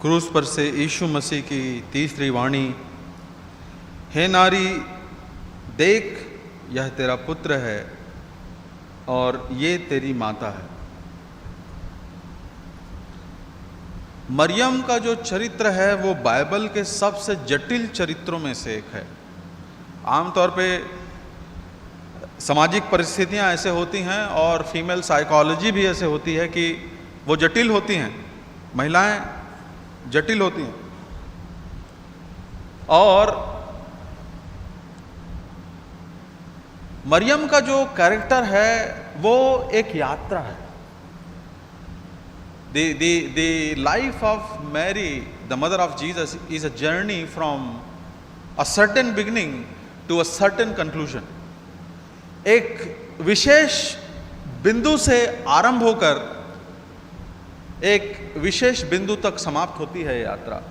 क्रूस पर से यीशु मसीह की तीसरी वाणी, हे नारी देख, यह तेरा पुत्र है और ये तेरी माता है। मरियम का जो चरित्र है वो बाइबल के सबसे जटिल चरित्रों में से एक है। आमतौर पे सामाजिक परिस्थितियां ऐसे होती हैं और फीमेल साइकोलॉजी भी ऐसे होती है कि वो जटिल होती हैं, महिलाएं जटिल होती हैं। और मरियम का जो कैरेक्टर है वो एक यात्रा है। The life of Mary, the mother of Jesus, is a journey from a certain beginning to a certain conclusion. एक विशेष बिंदु से आरंभ होकर एक विशेष बिंदु तक समाप्त होती है यात्रा।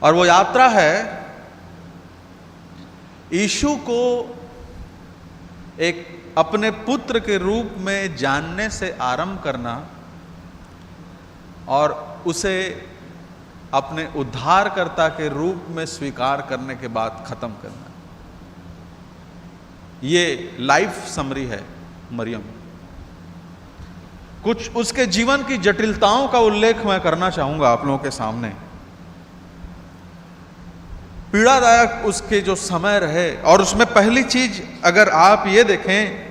और वो यात्रा है यीशु को एक अपने पुत्र के रूप में जानने से आरंभ करना और उसे अपने उद्धारकर्ता के रूप में स्वीकार करने के बाद खत्म करना। ये लाइफ समरी है मरियम। कुछ उसके जीवन की जटिलताओं का उल्लेख मैं करना चाहूंगा आप लोगों के सामने। पीड़ादायक उसके जो समय रहे, और उसमें पहली चीज अगर आप ये देखें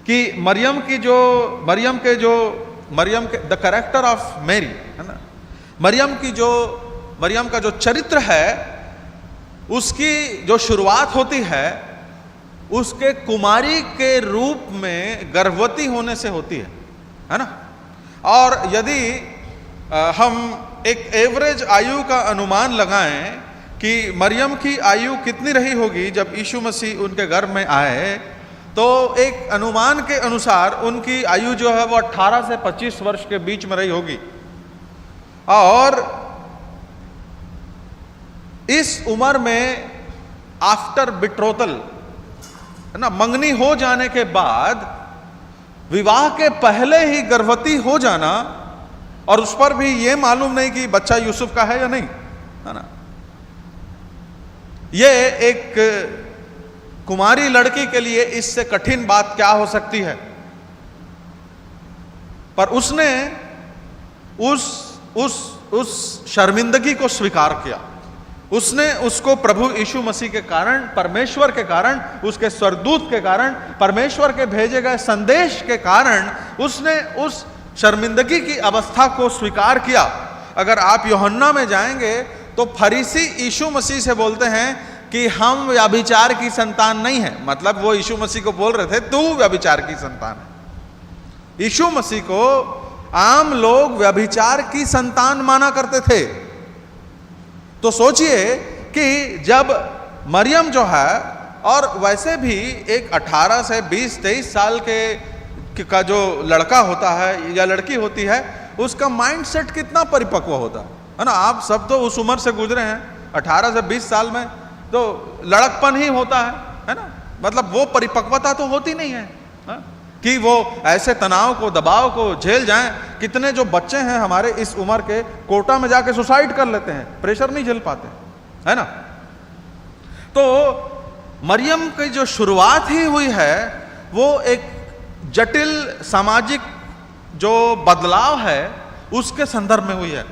कि मरियम के द कैरेक्टर ऑफ मैरी है ना, मरियम का जो चरित्र है उसकी जो शुरुआत होती है उसके कुमारी के रूप में गर्भवती होने से होती है ना। और यदि हम एक एवरेज आयु का अनुमान लगाएं कि मरियम की आयु कितनी रही होगी जब यीशु मसीह उनके गर्भ में आए, तो एक अनुमान के अनुसार उनकी आयु जो है वो 18 से 25 वर्ष के बीच में रही होगी। और इस उम्र में आफ्टर बिट्रोथल है ना, मंगनी हो जाने के बाद विवाह के पहले ही गर्भवती हो जाना, और उस पर भी ये मालूम नहीं कि बच्चा यूसुफ का है या नहीं, है ना। ये एक कुमारी लड़की के लिए इससे कठिन बात क्या हो सकती है, पर उसने उस शर्मिंदगी को स्वीकार किया। उसने उसको प्रभु यीशु मसीह के कारण, परमेश्वर के कारण, उसके स्वर्गदूत के कारण, परमेश्वर के भेजे गए संदेश के कारण उसने उस शर्मिंदगी की अवस्था को स्वीकार किया। अगर आप यूहन्ना में जाएंगे तो फरीसी यीशु मसीह से बोलते हैं कि हम व्यभिचार की संतान नहीं है। मतलब वो यीशु मसीह को बोल रहे थे तू व्यभिचार की संतान है। यीशु मसीह को आम लोग व्यभिचार की संतान माना करते थे। तो सोचिए कि जब मरियम जो है, और वैसे भी एक 18 से 20-23 साल का जो लड़का होता है या लड़की होती है, उसका माइंडसेट कितना परिपक्व होता है ना। आप सब तो उस उम्र से गुजरे हैं, 18 से 20 साल में तो लड़कपन ही होता है ना। मतलब वो परिपक्वता तो होती नहीं है कि वो ऐसे तनाव को, दबाव को झेल जाएं। कितने जो बच्चे हैं हमारे इस उम्र के, कोटा में जाके सुसाइड कर लेते हैं, प्रेशर नहीं झेल पाते, है ना। तो मरियम की जो शुरुआत ही हुई है वो एक जटिल सामाजिक जो बदलाव है उसके संदर्भ में हुई है।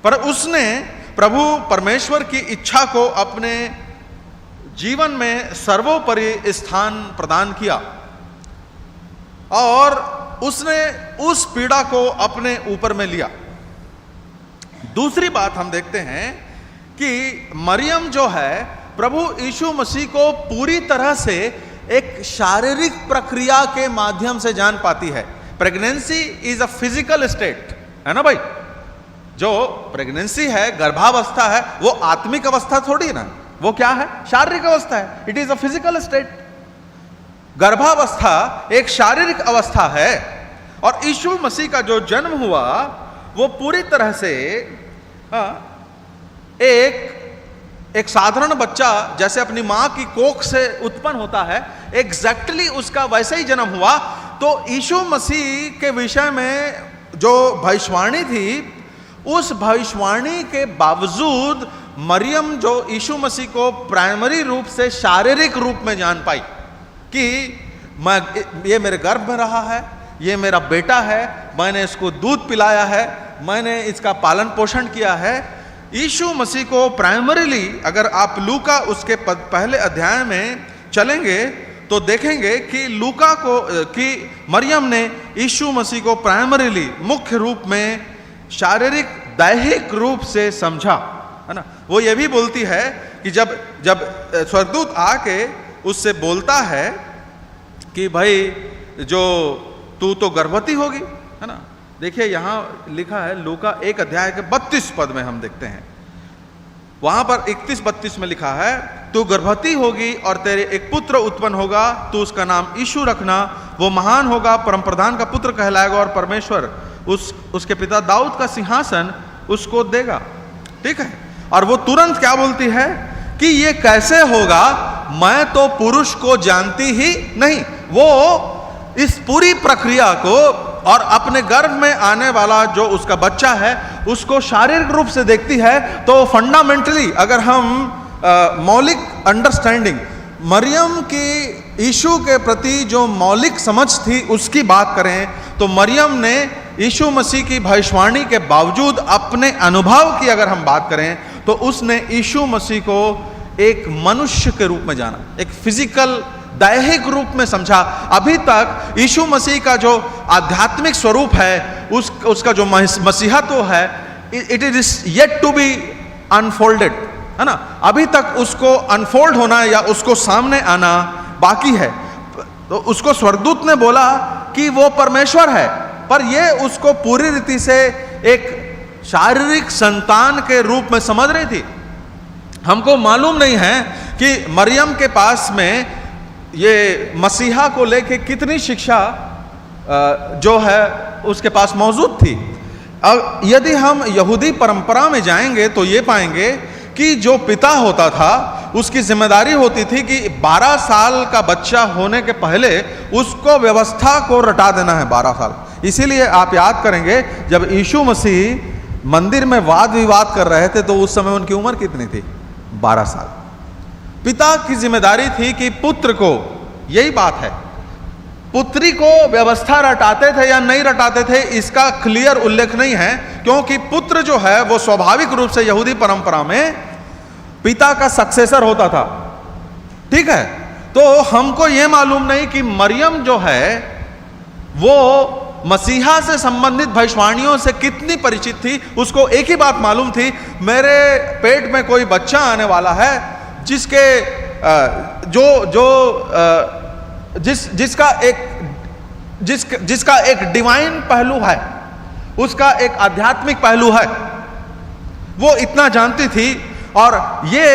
पर उसने प्रभु परमेश्वर की इच्छा को अपने जीवन में सर्वोपरि स्थान प्रदान किया, और उसने उस पीड़ा को अपने ऊपर में लिया। दूसरी बात हम देखते हैं कि मरियम जो है प्रभु यीशु मसीह को पूरी तरह से एक शारीरिक प्रक्रिया के माध्यम से जान पाती है। Pregnancy is a physical state, है ना भाई। जो प्रेगनेंसी है, गर्भावस्था है, वो आत्मिक अवस्था थोड़ी ना, वो क्या है? शारीरिक अवस्था है। It is a physical state. गर्भावस्था एक शारीरिक अवस्था है, और यीशु मसीह का जो जन्म हुआ वो पूरी तरह से एक साधारण बच्चा जैसे अपनी मां की कोख से उत्पन्न होता है, एग्जैक्टली उसका वैसे ही जन्म हुआ। तो यीशु मसीह के विषय में जो भविष्यवाणी थी, उस भविष्यवाणी के बावजूद मरियम जो यीशु मसीह को प्राइमरी रूप से शारीरिक रूप में जान पाई कि ये मेरे गर्भ में रहा है, ये मेरा बेटा है, मैंने इसको दूध पिलाया है, मैंने इसका पालन पोषण किया है। यीशु मसीह को प्राइमरीली अगर आप लूका उसके पहले अध्याय में चलेंगे तो देखेंगे कि लूका को कि मरियम ने यीशु मसीह को प्राइमरीली मुख्य रूप में शारीरिक दैहिक रूप से समझा, है ना। वो ये भी बोलती है कि जब स्वर्गदूत आके उससे बोलता है कि भाई जो तू तो गर्भवती होगी, है ना। देखिए यहाँ लिखा है लूका 1 अध्याय के 32 पद में हम देखते हैं, वहां पर 31-32 में लिखा है, तू गर्भवती होगी और तेरे एक पुत्र उत्पन्न होगा, तू उसका नाम यीशु रखना, वो महान होगा, परम प्रधान का पुत्र कहलाएगा और परमेश्वर उसके पिता दाऊद का सिंहासन उसको देगा। ठीक है। और वो तुरंत क्या बोलती है कि ये कैसे होगा, मैं तो पुरुष को जानती ही नहीं। वो इस पूरी प्रक्रिया को और अपने गर्भ में आने वाला जो उसका बच्चा है उसको शारीरिक रूप से देखती है। तो फंडामेंटली अगर हम मौलिक अंडरस्टैंडिंग मरियम की यीशु के प्रति जो मौलिक समझ थी उसकी बात करें तो मरियम ने यीशु मसीह की भविष्यवाणी के बावजूद अपने अनुभव की अगर हम बात करें तो उसने यीशु मसीह को एक मनुष्य के रूप में जाना, एक फिजिकल दैहिक रूप में समझा। अभी तक यीशु मसीह का जो आध्यात्मिक स्वरूप है, उसका जो मसीहत्व है, it is yet to be unfolded, है ना। अभी तक उसको अनफोल्ड होना या उसको सामने आना बाकी है। तो उसको स्वर्गदूत ने बोला कि वो परमेश्वर है, पर ये उसको पूरी रीति से एक शारीरिक संतान के रूप में समझ रही थी। हमको मालूम नहीं है कि मरियम के पास में ये मसीहा को लेके कितनी शिक्षा जो है उसके पास मौजूद थी। अब यदि हम यहूदी परंपरा में जाएंगे तो ये पाएंगे कि जो पिता होता था उसकी जिम्मेदारी होती थी कि 12 साल का बच्चा होने के पहले उसको व्यवस्था को रटा देना है, 12 साल। इसीलिए आप याद करेंगे जब यीशु मसीह मंदिर में वाद विवाद कर रहे थे तो उस समय उनकी उम्र कितनी थी? 12 साल। पिता की जिम्मेदारी थी कि पुत्र को, यही बात है, पुत्री को व्यवस्था रटाते थे या नहीं रटाते थे इसका क्लियर उल्लेख नहीं है, क्योंकि पुत्र जो है वो स्वाभाविक रूप से यहूदी परंपरा में पिता का सक्सेसर होता था। ठीक है। तो हमको यह मालूम नहीं कि मरियम जो है वो मसीहा से संबंधित भविष्यवाणियों से कितनी परिचित थी। उसको एक ही बात मालूम थी, मेरे पेट में कोई बच्चा आने वाला है जिसके जिसका एक डिवाइन पहलू है, उसका एक आध्यात्मिक पहलू है, वो इतना जानती थी। और ये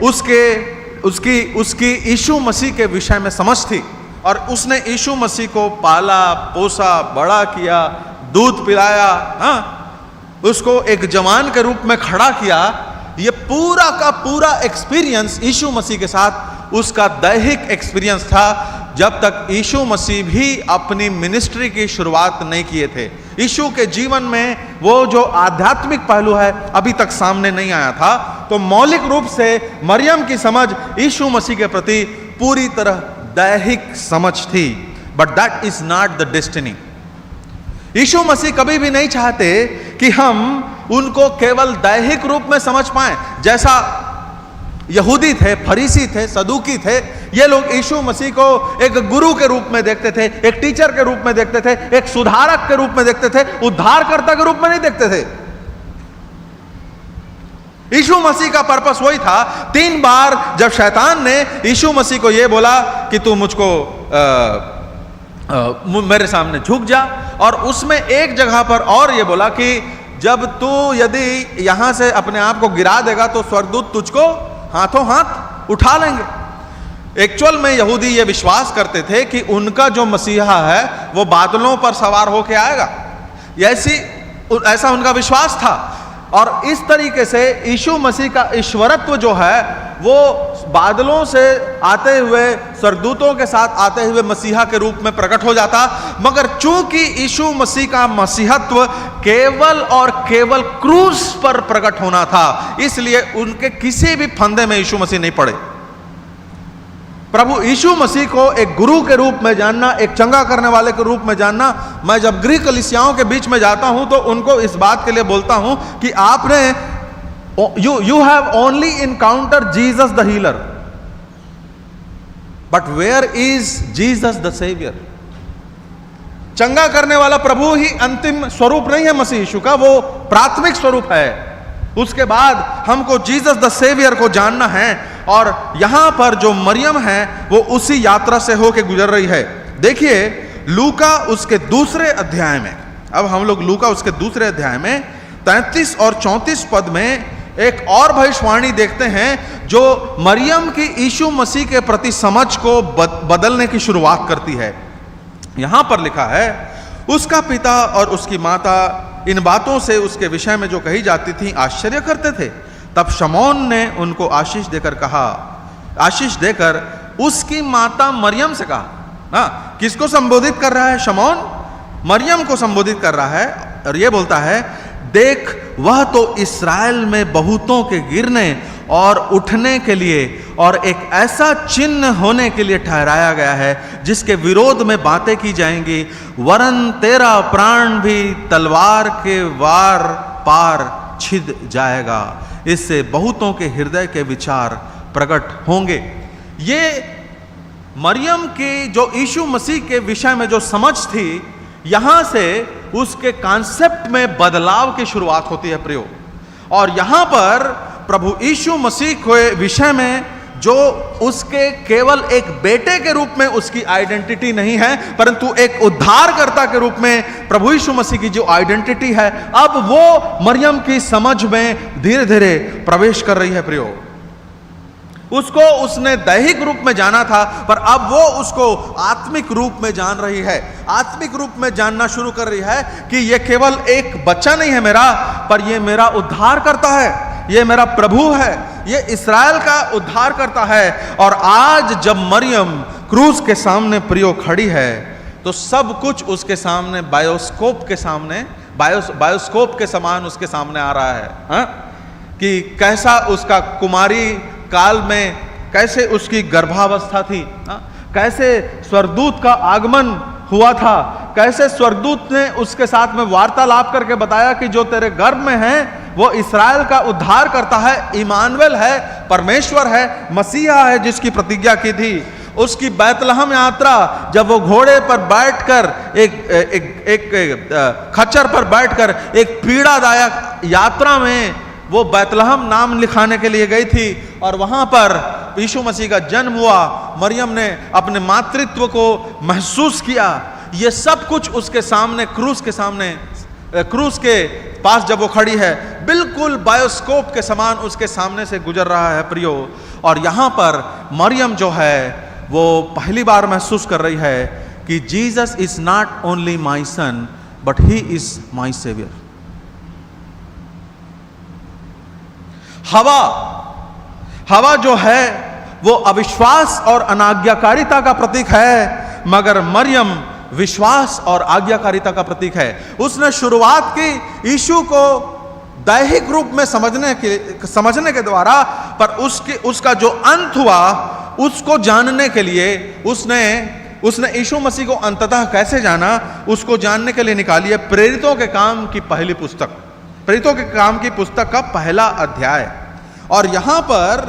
उसकी यीशु मसीह के विषय में समझ थी और उसने यीशु मसीह को पाला पोसा बड़ा किया, दूध पिलाया, हाँ, उसको एक जवान के रूप में खड़ा किया। ये पूरा का पूरा एक्सपीरियंस यीशु मसीह के साथ उसका दैहिक एक्सपीरियंस था, जब तक यीशु मसीह भी अपनी मिनिस्ट्री की शुरुआत नहीं किए थे। यीशु के जीवन में वो जो आध्यात्मिक पहलू है अभी तक सामने नहीं आया था। तो मौलिक रूप से मरियम की समझ यीशु मसीह के प्रति पूरी तरह दैहिक समझ थी, but that is not the destiny. यीशु मसीह कभी भी नहीं चाहते कि हम उनको केवल दैहिक रूप में समझ पाएं। जैसा यहूदी थे, फरीसी थे, सदूकी थे, ये लोग यीशु मसीह को एक गुरु के रूप में देखते थे, एक टीचर के रूप में देखते थे, एक सुधारक के रूप में देखते थे, उद्धारकर्ता के रूप में नहीं देखते थे। यीशु मसीह का पर्पस वही था। 3 बार जब शैतान ने यीशु मसीह को यह बोला कि तू मुझको मेरे सामने झुक जा, और उसमें एक जगह पर और ये बोला कि जब तू यदि यहां से अपने आप को गिरा देगा तो स्वर्गदूत तुझको हाथों हाथ उठा लेंगे। एक्चुअल में यहूदी ये विश्वास करते थे कि उनका जो मसीहा है वो बादलों पर सवार होकर आएगा, ऐसा उनका विश्वास था। और इस तरीके से यीशु मसीह का ईश्वरत्व जो है वो बादलों से आते हुए स्वर्गदूतों के साथ आते हुए मसीहा के रूप में प्रकट हो जाता, मगर चूंकि यीशु मसीह का मसीहत्व केवल और केवल क्रूस पर प्रकट होना था, इसलिए उनके किसी भी फंदे में यीशु मसीह नहीं पड़े। प्रभु यीशु मसीह को एक गुरु के रूप में जानना, एक चंगा करने वाले के रूप में जानना, मैं जब ग्रीक कलीसियाओं के बीच में जाता हूं तो उनको इस बात के लिए बोलता हूं कि आपने you have only encountered Jesus the healer, but where is Jesus the savior? चंगा करने वाला प्रभु ही अंतिम स्वरूप नहीं है मसीह यीशु का, वो प्राथमिक स्वरूप है। उसके बाद हमको जीसस द सेवियर को जानना है, और यहां पर जो मरियम है वो उसी यात्रा से होके गुजर रही है। देखिए लूका उसके दूसरे अध्याय में, अब हम लोग लूका उसके दूसरे अध्याय में 33 और 34 पद में एक और भविष्यवाणी देखते हैं जो मरियम की यीशु मसीह के प्रति समझ को बदलने की शुरुआत करती है। यहां पर लिखा है, उसका पिता और उसकी माता इन बातों से उसके विषय में जो कही जाती थी आश्चर्य करते थे। तब शमौन ने उनको आशीष देकर उसकी माता मरियम से कहा। हाँ, किसको संबोधित कर रहा है? शमौन मरियम को संबोधित कर रहा है, और यह बोलता है, देख वह तो इस्राएल में बहुतों के गिरने और उठने के लिए और एक ऐसा चिन्ह होने के लिए ठहराया गया है जिसके विरोध में बातें की जाएंगी, वरन तेरा प्राण भी तलवार के वार पार छिद जाएगा, इससे बहुतों के हृदय के विचार प्रकट होंगे। ये मरियम की जो यीशु मसीह के विषय में जो समझ थी, यहां से उसके कॉन्सेप्ट में बदलाव की शुरुआत होती है प्रियो। और यहां पर प्रभु यीशु मसीह के विषय में जो उसके केवल एक बेटे के रूप में उसकी आइडेंटिटी नहीं है, परंतु एक उद्धारकर्ता के रूप में प्रभु यीशु मसीह की जो आइडेंटिटी है, अब वो मरियम की समझ में धीरे धीरे प्रवेश कर रही है प्रियो। उसको उसने दैहिक रूप में जाना था, पर अब वो उसको आत्मिक रूप में जान रही है, आत्मिक रूप में जानना शुरू कर रही है कि ये केवल एक बच्चा नहीं है मेरा, पर ये मेरा उद्धार करता है, ये मेरा प्रभु है, ये इस्राएल का उद्धार करता है। और आज जब मरियम क्रूस के सामने प्रियो खड़ी है, तो सब कुछ उसके सामने बायोस्कोप के समान उसके सामने आ रहा है। हा? कि कैसा उसका कुमारी काल में कैसे उसकी गर्भावस्था थी, कैसे स्वर्गदूत का आगमन हुआ था, कैसे स्वर्गदूत ने उसके साथ में वार्तालाप करके बताया कि जो तेरे गर्भ में है वो इस्राएल का उद्धार करता है, इमानुएल है, परमेश्वर है, मसीहा है जिसकी प्रतिज्ञा की थी। उसकी बैतलहम यात्रा, जब वो घोड़े पर बैठकर एक खच्चर पर बैठकर एक पीड़ादायक यात्रा में वो बैतलहम नाम लिखाने के लिए गई थी, और वहां पर यीशु मसीह का जन्म हुआ, मरियम ने अपने मातृत्व को महसूस किया। ये सब कुछ उसके सामने क्रूस के पास जब वो खड़ी है, बिल्कुल बायोस्कोप के समान उसके सामने से गुजर रहा है प्रियो। और यहां पर मरियम जो है वो पहली बार महसूस कर रही है कि Jesus is not only my son but he is my saviour. हवा जो है वो अविश्वास और अनाज्ञाकारिता का प्रतीक है, मगर मरियम विश्वास और आज्ञाकारिता का प्रतीक है। उसने शुरुआत की यीशु को दैहिक रूप में समझने के द्वारा, पर उसका जो अंत हुआ उसको जानने के लिए उसने यीशु मसीह को अंततः कैसे जाना, उसको जानने के लिए निकाली है प्रेरितों के काम की पहली पुस्तक, प्रेरितों के काम की पुस्तक का पहला अध्याय। और यहां पर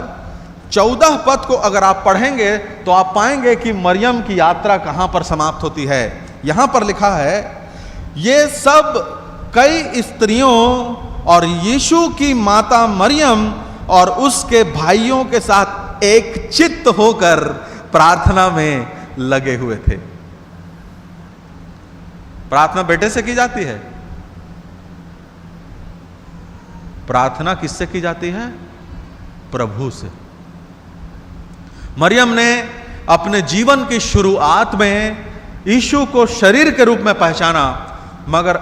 14 पद को अगर आप पढ़ेंगे तो आप पाएंगे कि मरियम की यात्रा कहां पर समाप्त होती है। यहां पर लिखा है, ये सब कई स्त्रियों और यीशु की माता मरियम और उसके भाइयों के साथ एक चित्त होकर प्रार्थना में लगे हुए थे। प्रार्थना बेटे से की जाती है, प्रार्थना किससे की जाती है? प्रभु से। मरियम ने अपने जीवन की शुरुआत में यीशु को शरीर के रूप में पहचाना, मगर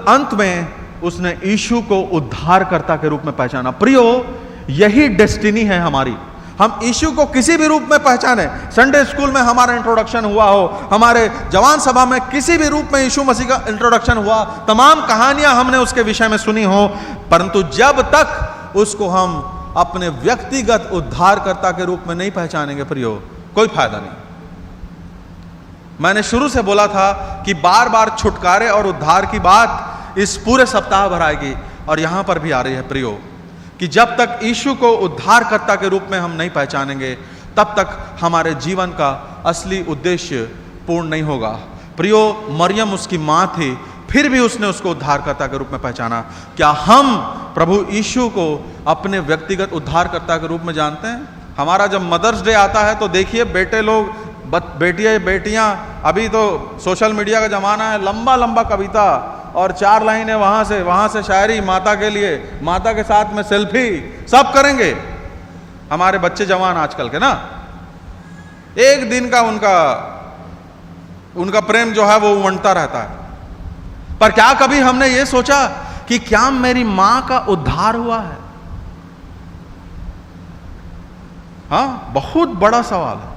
अंत में उसने यीशु को उद्धारकर्ता के रूप में पहचाना। प्रियो, यही डेस्टिनी है हमारी। हम यीशु को किसी भी रूप में पहचाने, संडे स्कूल में हमारा इंट्रोडक्शन हुआ हो, हमारे जवान सभा में किसी भी रूप में यीशु मसीह का इंट्रोडक्शन हुआ, तमाम कहानियां हमने उसके विषय में सुनी हो, परंतु जब तक उसको हम अपने व्यक्तिगत उद्धारकर्ता के रूप में नहीं पहचानेंगे प्रियो, कोई फायदा नहीं। मैंने शुरू से बोला था कि बार बार छुटकारे और उद्धार की बात इस पूरे सप्ताह भर आएगी और यहां पर भी आ रही है प्रियो, कि जब तक यीशु को उद्धारकर्ता के रूप में हम नहीं पहचानेंगे तब तक हमारे जीवन का असली उद्देश्य पूर्ण नहीं होगा। प्रियो, मरियम उसकी मां थी, फिर भी उसने उसको उद्धारकर्ता के रूप में पहचाना। क्या हम प्रभु यीशु को अपने व्यक्तिगत उद्धारकर्ता के रूप में जानते हैं? हमारा जब मदर्स डे आता है तो देखिए बेटे लोग, बेटियां, अभी तो सोशल मीडिया का जमाना है, लंबा लंबा कविता और 4 लाइनें वहां से शायरी माता के लिए, माता के साथ में सेल्फी, सब करेंगे हमारे बच्चे जवान आजकल के ना। एक दिन का उनका प्रेम जो है वो उमड़ता रहता है। पर क्या कभी हमने ये सोचा कि क्या मेरी मां का उद्धार हुआ है? हाँ, बहुत बड़ा सवाल है।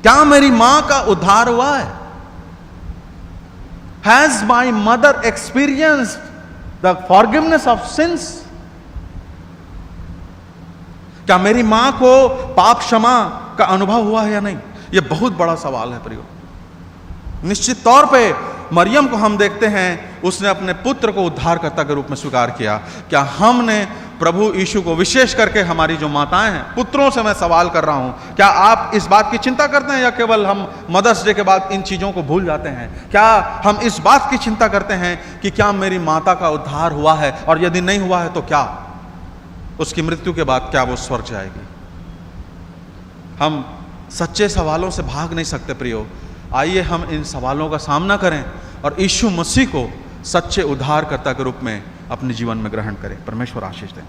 क्या मेरी मां का उद्धार हुआ है? Has my mother experienced the forgiveness of sins? क्या मेरी मां को पाप क्षमा का अनुभव हुआ है या नहीं? यह बहुत बड़ा सवाल है प्रियो। निश्चित तौर पे मरियम को हम देखते हैं, उसने अपने पुत्र को उद्धारकर्ता के रूप में स्वीकार किया। क्या हमने प्रभु यीशु को, विशेष करके हमारी जो माताएं हैं, पुत्रों से मैं सवाल कर रहा हूं, क्या आप इस बात की चिंता करते हैं या केवल हम मदर्स डे के बाद इन चीजों को भूल जाते हैं? क्या हम इस बात की चिंता करते हैं कि क्या मेरी माता का उद्धार हुआ है, और यदि नहीं हुआ है तो क्या उसकी मृत्यु के बाद क्या वो स्वर्ग जाएगी? हम सच्चे सवालों से भाग नहीं सकते प्रियो। आइए हम इन सवालों का सामना करें और यीशु मसीह को सच्चे उद्धारकर्ता के रूप में अपने जीवन में ग्रहण करें। परमेश्वर आशीष दें।